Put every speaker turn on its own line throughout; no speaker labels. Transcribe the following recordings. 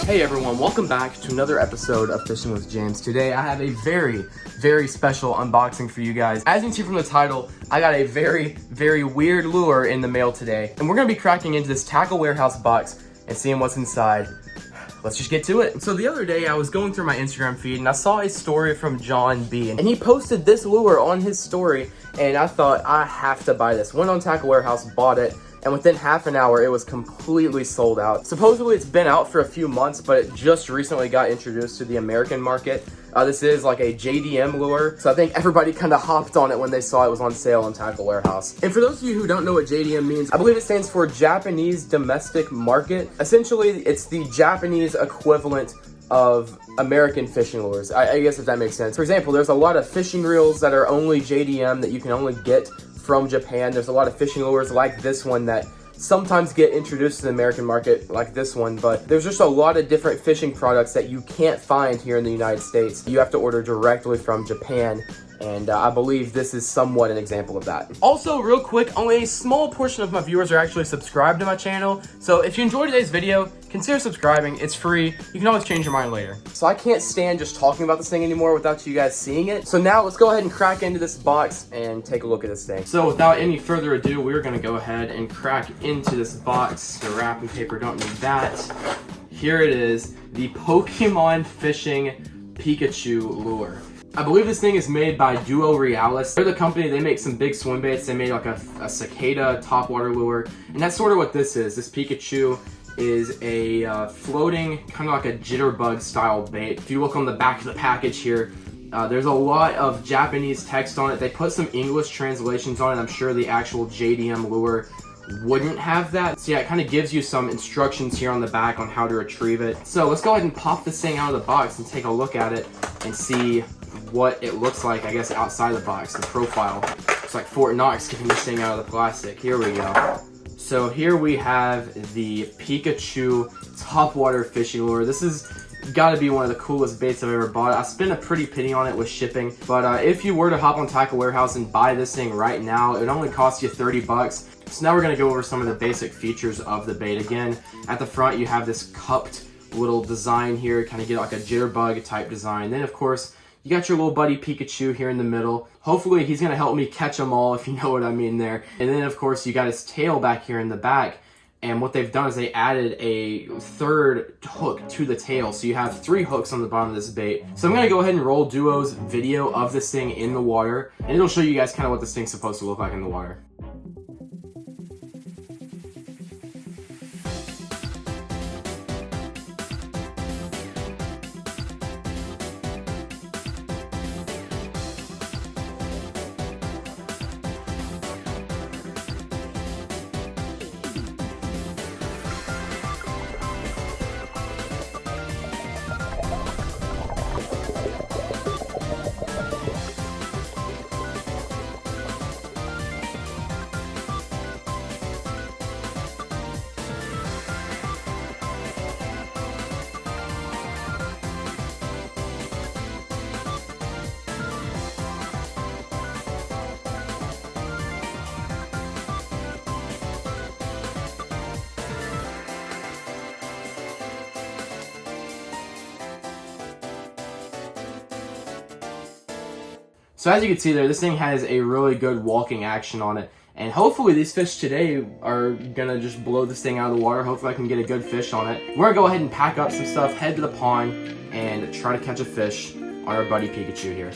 Hey everyone, welcome back to another episode of Fishing with James. Today I have a very special unboxing for you guys. As you can see from the title, I got a very weird lure in the mail today. And we're gonna be cracking into this Tackle Warehouse box and seeing what's inside. Let's just get to it. So the other day I was going through my Instagram feed and I saw a story from John B. And he posted this lure on his story and I thought, I have to buy this. Went on Tackle Warehouse, bought it. And within half an hour, it was completely sold out. Supposedly, it's been out for a few months, but it just recently got introduced to the American market. This is like a JDM lure, so I think everybody kind of hopped on it when they saw it was on sale on Tackle Warehouse. And for those of you who don't know what JDM means, I believe it stands for Japanese Domestic Market. Essentially, it's the Japanese equivalent of American fishing lures, I guess, if that makes sense. For example, there's a lot of fishing reels that are only JDM that you can only get from Japan. There's a lot of fishing lures like this one that sometimes get introduced to the American market like this one, but there's just a lot of different fishing products that you can't find here in the United States. You have to order directly from Japan, and I believe this is somewhat an example of that. Also, real quick, only a small portion of my viewers are actually subscribed to my channel, so if you enjoyed today's video, consider subscribing. It's free. You can always change your mind later. So I can't stand just talking about this thing anymore without you guys seeing it. So now let's go ahead and crack into this box and take a look at this thing. So without any further ado, we're gonna go ahead and crack into this box. The wrapping paper, don't need that. Here it is, the Pokemon Fishing Pikachu lure. I believe this thing is made by Duo Realis. They're the company, they make some big swim baits. They made like a cicada topwater lure, and that's sort of what this is. This Pikachu is a floating, kind of like a jitterbug style bait. If you look on the back of the package here, there's a lot of Japanese text on it. They put some English translations on it. I'm sure the actual JDM lure wouldn't have that. So yeah, it kind of gives you some instructions here on the back on how to retrieve it. So let's go ahead and pop this thing out of the box and take a look at it and see what it looks like, I guess, outside the box, the profile. It's like Fort Knox getting this thing out of the plastic. Here we go. So here we have the Pikachu topwater fishing lure. This has got to be one of the coolest baits I've ever bought. I spent a pretty penny on it with shipping, but if you were to hop on Tackle Warehouse and buy this thing right now, it would only cost you 30 bucks. So now we're going to go over some of the basic features of the bait. Again, at the front you have this cupped little design here, kind of get like a jitterbug type design. Then of course you got your little buddy Pikachu here in the middle. Hopefully he's going to help me catch them all, if you know what I mean there. And then of course you got his tail back here in the back. And what they've done is they added a third hook to the tail. So you have 3 hooks on the bottom of this bait. So I'm going to go ahead and roll Duo's video of this thing in the water. And it'll show you guys kind of what this thing's supposed to look like in the water. So as you can see there, this thing has a really good walking action on it. And hopefully these fish today are gonna just blow this thing out of the water. Hopefully I can get a good fish on it. We're gonna go ahead and pack up some stuff, head to the pond, and try to catch a fish on our buddy Pikachu here.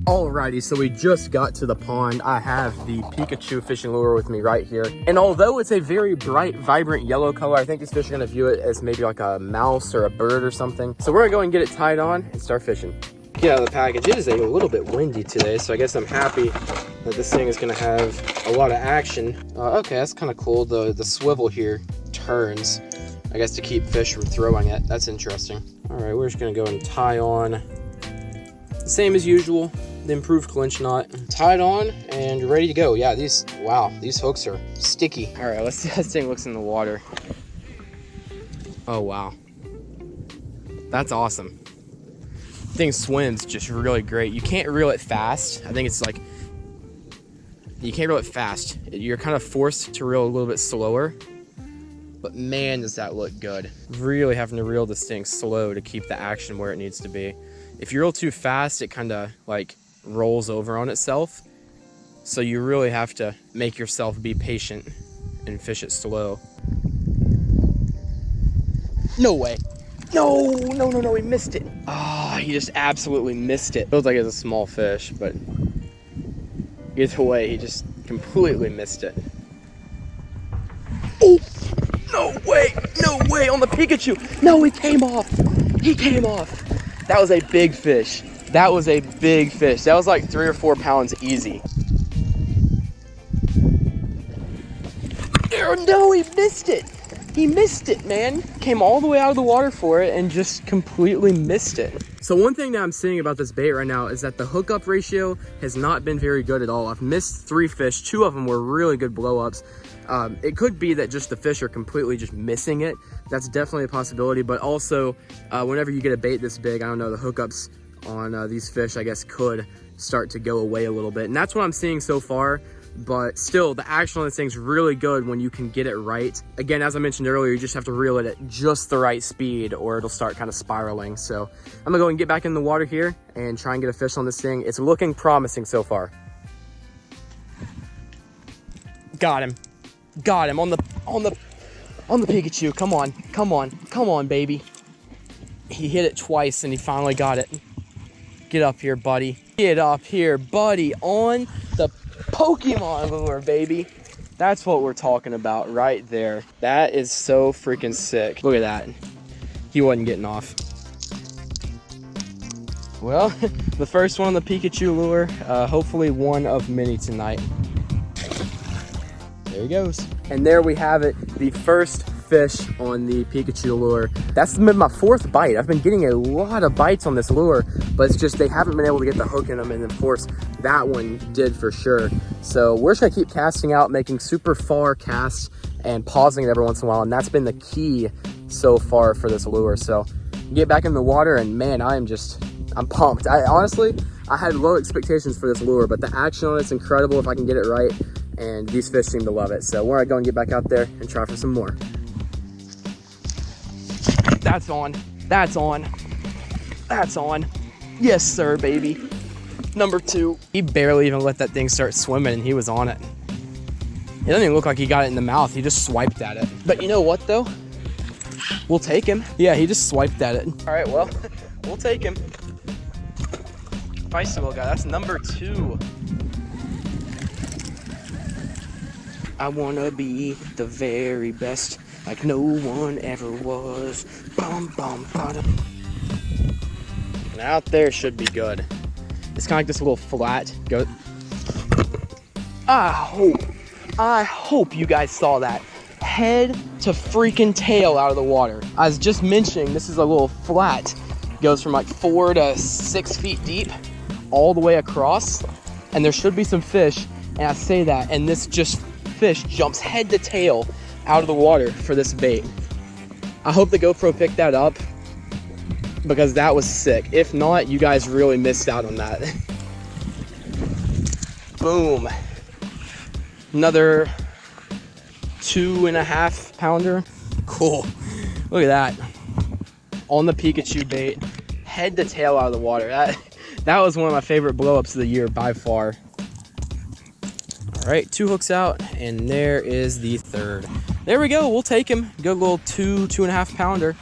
Alrighty, so we just got to the pond. I have the Pikachu fishing lure with me right here. And although it's a very bright, vibrant yellow color, I think these fish are gonna view it as maybe like a mouse or a bird or something. So we're gonna go and get it tied on and start fishing. Get out of the package. It is a little bit windy today, so I guess I'm happy that this thing is gonna have a lot of action. Okay, that's kind of cool. The swivel here turns, I guess, to keep fish from throwing it. That's interesting. All right, we're just gonna go and tie on the same as usual. The improved clinch knot, tied on and ready to go. Yeah, these hooks are sticky. All right, let's see how this thing looks in the water. Oh wow, that's awesome. The thing swims just really great. You can't reel it fast. I think it's like You can't reel it fast. You're kind of forced to reel a little bit slower. But man, does that look good. Really having to reel this thing slow to keep the action where it needs to be. If you reel too fast, it kind of like rolls over on itself. So you really have to make yourself be patient and fish it slow. No way. No, he missed it. Oh, he just absolutely missed it. Feels like it's a small fish, but either way, he just completely missed it. Oh, no way on the Pikachu. No, he came off. That was a big fish. That was like 3 or 4 pounds easy. No, he missed it. He missed it, man. Came all the way out of the water for it and just completely missed it. So one thing that I'm seeing about this bait right now is that the hookup ratio has not been very good at all. I've missed 3 fish. 2 of them were really good blow-ups. It could be that just the fish are completely just missing it. That's definitely a possibility, but also whenever you get a bait this big, I don't know, the hookups on these fish, I guess, could start to go away a little bit. And that's what I'm seeing so far. But still, the action on this thing's really good when you can get it right. Again, as I mentioned earlier, you just have to reel it at just the right speed or it'll start kind of spiraling. So I'm gonna go and get back in the water here and try and get a fish on this thing. It's looking promising so far. Got him on the Pikachu. Come on, baby. He hit it twice and he finally got it. Get up here, buddy. On the Pokemon lure, baby. That's what we're talking about right there. That is so freaking sick. Look at that. He wasn't getting off. Well, the first one on the Pikachu lure. Hopefully one of many tonight. There he goes. And there we have it. The first fish on the Pikachu lure. That's been my 4th bite. I've been getting a lot of bites on this lure, but it's just they haven't been able to get the hook in them, and of course that one did for sure. So we're just gonna keep casting out, making super far casts and pausing it every once in a while, and that's been the key so far for this lure. So get back in the water, and man, I'm pumped. Honestly, I had low expectations for this lure, but the action on it's incredible if I can get it right, and these fish seem to love it. So we're gonna go and get back out there and try for some more. That's on. Yes, sir, baby. Number 2. He barely even let that thing start swimming and he was on it. It doesn't even look like he got it in the mouth. He just swiped at it. But you know what, though? We'll take him. Yeah, he just swiped at it. All right, well, we'll take him. Feisty little guy. That's number 2. I wanna be the very best, like no one ever was. Bum, bum, bum. And out there should be good. It's kind of like this little flat goat. I hope you guys saw that. Head to freaking tail out of the water. I was just mentioning this is a little flat. Goes from like 4 to 6 feet deep all the way across. And there should be some fish. And I say that, and this fish jumps head to tail out of the water for this bait. I hope the GoPro picked that up because that was sick. If not, you guys really missed out on that. Boom. Another 2.5 pounder. Cool. Look at that. On the Pikachu bait, head to tail out of the water. That was one of my favorite blowups of the year by far. All right, 2 hooks out, and there is the 3rd. There we go, we'll take him. Good little 2.5 pounder.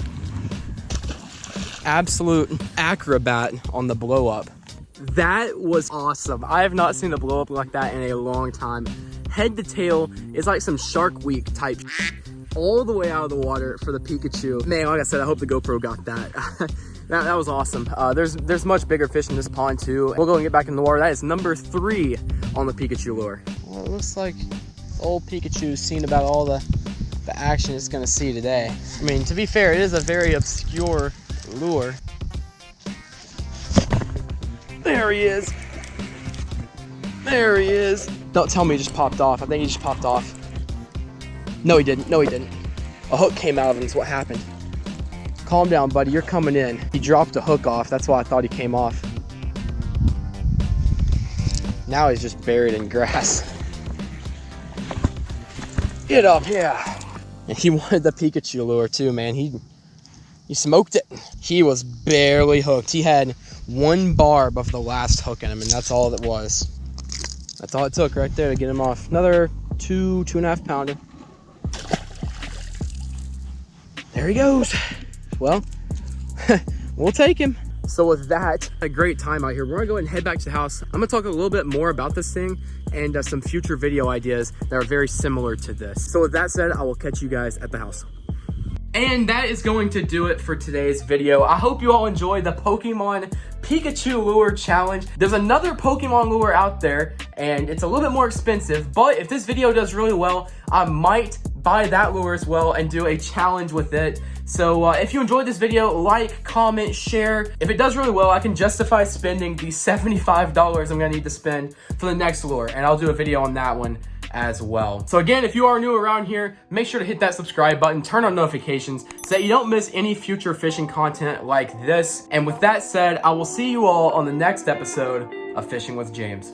Absolute acrobat on the blow up. That was awesome. I have not seen a blow up like that in a long time. Head to tail is like some Shark Week type all the way out of the water for the Pikachu. Man, like I said, I hope the GoPro got that. That was awesome. There's much bigger fish in this pond too. We'll go and get back in the water. That is number 3 on the Pikachu lure. Well, it looks like old Pikachu's seen about all the action it's gonna see today. I mean, to be fair, it is a very obscure lure. There he is. There he is. Don't tell me he just popped off. I think he just popped off. No, he didn't. No, he didn't. A hook came out of him is what happened. Calm down, buddy. You're coming in. He dropped a hook off. That's why I thought he came off. Now he's just buried in grass. Get up, yeah. And he wanted the Pikachu lure too, man. He smoked it. He was barely hooked. He had one barb of the last hook in him, and that's all it was. That's all it took right there to get him off. Another 2.5 pounder. There he goes. Well, we'll take him. So with that, a great time out here. We're gonna go ahead and head back to the house. I'm gonna talk a little bit more about this thing and some future video ideas that are very similar to this. So with that said, I will catch you guys at the house. And that is going to do it for today's video. I hope you all enjoyed the Pokemon Pikachu lure challenge. There's another Pokemon lure out there and it's a little bit more expensive, but if this video does really well, I might buy that lure as well and do a challenge with it. So if you enjoyed this video, like, comment, share. If it does really well, I can justify spending the $75 I'm gonna need to spend for the next lure, and I'll do a video on that one as well. So again, if you are new around here, make sure to hit that subscribe button, turn on notifications so that you don't miss any future fishing content like this. And with that said, I will see you all on the next episode of Fishing with James.